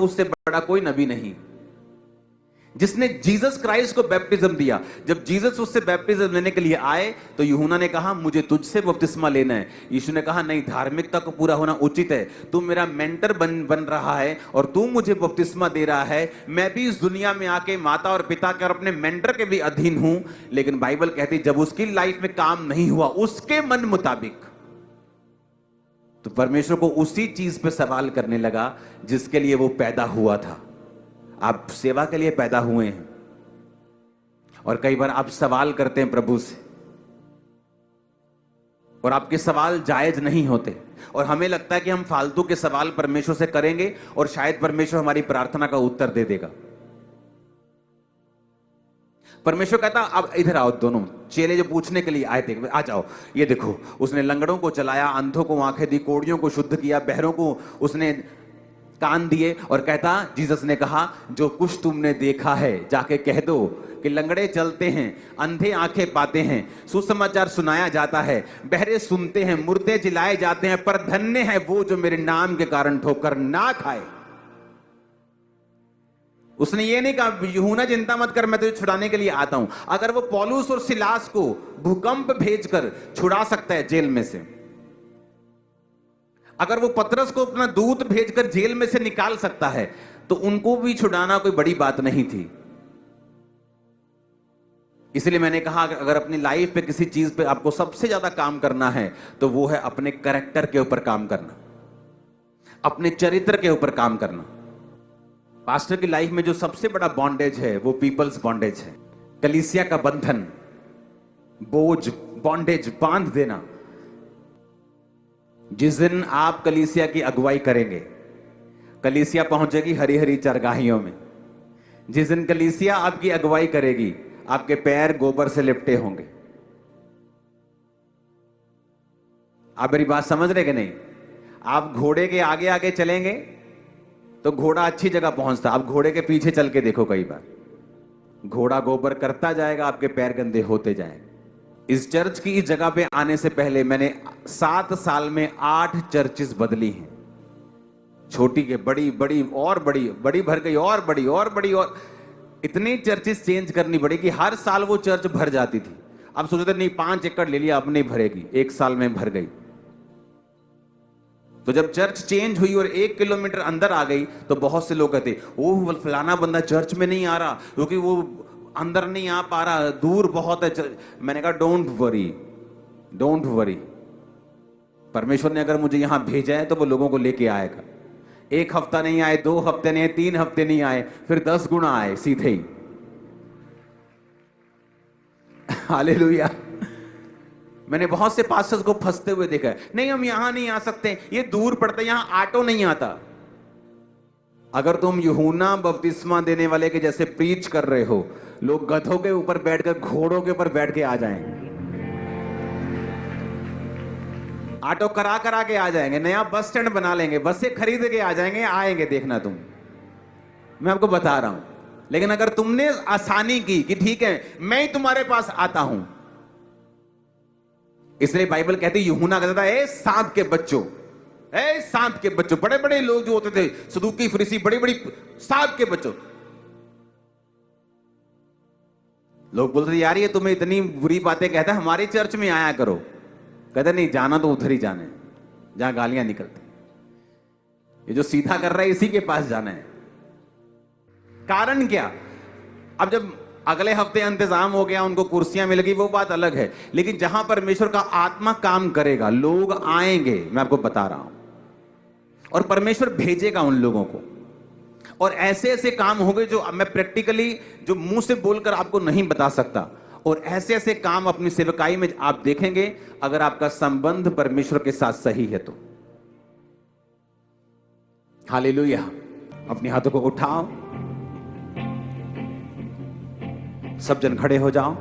उससे बड़ा कोई नबी नहीं जिसने जीसस क्राइस्ट को बैप्टिज्म दिया। जब जीसस उससे बैप्टिज्म लेने के लिए आए तो यूहन्ना ने कहा मुझे तुझसे बपतिस्मा लेना है। यीशु ने कहा नहीं, धार्मिकता को पूरा होना उचित है। तू मेरा मेंटर बन रहा है और तू मुझे बपतिस्मा दे रहा है। मैं भी इस दुनिया में आके माता और पिता के और अपने मेंटर के भी अधीन हूं। लेकिन बाइबल कहती जब उसकी लाइफ में काम नहीं हुआ उसके मन मुताबिक, तो परमेश्वर को उसी चीज पे सवाल करने लगा जिसके लिए वो पैदा हुआ था। आप सेवा के लिए पैदा हुए हैं और कई बार आप सवाल करते हैं प्रभु से और आपके सवाल जायज नहीं होते और हमें लगता है कि हम फालतू के सवाल परमेश्वर से करेंगे और शायद परमेश्वर हमारी प्रार्थना का उत्तर दे देगा। परमेश्वर कहता अब इधर आओ, दोनों चेले जो पूछने के लिए आए थे, आ जाओ, ये देखो उसने लंगड़ों को चलाया, अंधों को आंखें दी, कोढ़ियों को शुद्ध किया, बहरों को उसने कान दिए। और कहता जीसस ने कहा जो कुछ तुमने देखा है जाके कह दो कि लंगड़े चलते हैं, अंधे आंखें पाते हैं, सुसमाचार सुनाया जाता है, बहरे सुनते हैं, मुर्दे जिलाए जाते हैं, पर धन्य है वो जो मेरे नाम के कारण ठोकर ना खाए। उसने ये नहीं कहा यूहन्ना चिंता मत कर, मैं तुझे छुड़ाने के लिए आता हूं। अगर वो पौलुस और सिलास को भूकंप भेजकर छुड़ा सकता है जेल में से, अगर वो पतरस को अपना दूत भेजकर जेल में से निकाल सकता है, तो उनको भी छुड़ाना कोई बड़ी बात नहीं थी। इसलिए मैंने कहा अगर अपनी लाइफ पे किसी चीज पे आपको सबसे ज्यादा काम करना है तो वो है अपने कैरेक्टर के ऊपर काम करना, अपने चरित्र के ऊपर काम करना। पास्टर की लाइफ में जो सबसे बड़ा बॉन्डेज है वो पीपल्स बॉन्डेज है, कलीसिया का बंधन, बोझ, बॉन्डेज बांध देना। जिस दिन आप कलीसिया की अगुवाई करेंगे, कलीसिया पहुंचेगी हरी हरी चरगाहियों में। जिस दिन कलीसिया आपकी अगुवाई करेगी, आपके पैर गोबर से लिपटे होंगे। आप मेरी बात समझ रहे कि नहीं? आप घोड़े के आगे आगे चलेंगे तो घोड़ा अच्छी जगह पहुंचता, आप घोड़े के पीछे चल के देखो, कई बार घोड़ा गोबर करता जाएगा, आपके पैर गंदे होते जाएंगे। इस चर्च की इस जगह पे आने से पहले मैंने 7 साल में 8 चर्चेस बदली हैं। छोटी के बड़ी, बड़ी और बड़ी, बड़ी भर गई और बड़ी और बड़ी, और इतनी चर्चेस चेंज करनी पड़ी कि हर साल वो चर्च भर जाती थी। अब सोचते नहीं 5 एकड़ ले लिया, अब नहीं भरेगी, 1 साल में भर गई। तो जब चर्च चेंज हुई और 1 किलोमीटर अंदर आ गई तो बहुत से लोग कहते ओह फलाना बंदा चर्च में नहीं आ रहा क्योंकि वो अंदर नहीं आ पा रहा, दूर बहुत है। मैंने कहा डोंट वरी, डोंट वरी। परमेश्वर ने अगर मुझे यहां भेजा है तो वो लोगों को लेके आएगा। 1 हफ्ता नहीं आए, 2 हफ्ते नहीं आए, 3 हफ्ते नहीं आए, फिर 10 गुना आए सीधे ही। हालेलुया। मैंने बहुत से पास्टर्स को फंसते हुए देखा है, नहीं हम यहां नहीं आ सकते, ये दूर पड़ता है, यहां ऑटो नहीं आता। अगर तुम यूहन्ना बपतिस्मा देने वाले के जैसे प्रीच कर रहे हो, लोग गधों के ऊपर बैठकर, घोड़ों के ऊपर बैठ के आ जाएंगे, ऑटो करा करा के आ जाएंगे, नया बस स्टैंड बना लेंगे, बसें खरीद के आ जाएंगे, आएंगे, देखना तुम, मैं आपको बता रहा हूं। लेकिन अगर तुमने आसानी की कि ठीक है मैं ही तुम्हारे पास आता हूं, इसलिए बाइबल कहती है यूहन्ना कहता था ए सांप के बच्चों, ए सांप के बच्चों। बड़े बड़े लोग जो होते थे, सदूकी, फरीसी, बड़ी बड़ी सांप के बच्चों। लोग बोलते थे यार ये तुम्हें इतनी बुरी बातें कहता है, हमारे चर्च में आया करो। कहते नहीं, जाना तो उधर ही जाना है जहां गालियां निकलती, ये जो सीधा कर रहा है इसी के पास जाना है। कारण क्या? अब जब अगले हफ्ते इंतजाम हो गया, उनको कुर्सियां मिल गई, वो बात अलग है। लेकिन जहां परमेश्वर का आत्मा काम करेगा, लोग आएंगे, मैं आपको बता रहा हूं, और परमेश्वर भेजेगा उन लोगों को। और ऐसे ऐसे काम होंगे जो मैं प्रैक्टिकली, जो मुंह से बोलकर आपको नहीं बता सकता। और ऐसे ऐसे काम अपनी सेवकाई में आप देखेंगे अगर आपका संबंध परमेश्वर के साथ सही है तो। हालेलुया। अपने हाथों को उठाओ, सब जन खड़े हो जाओ।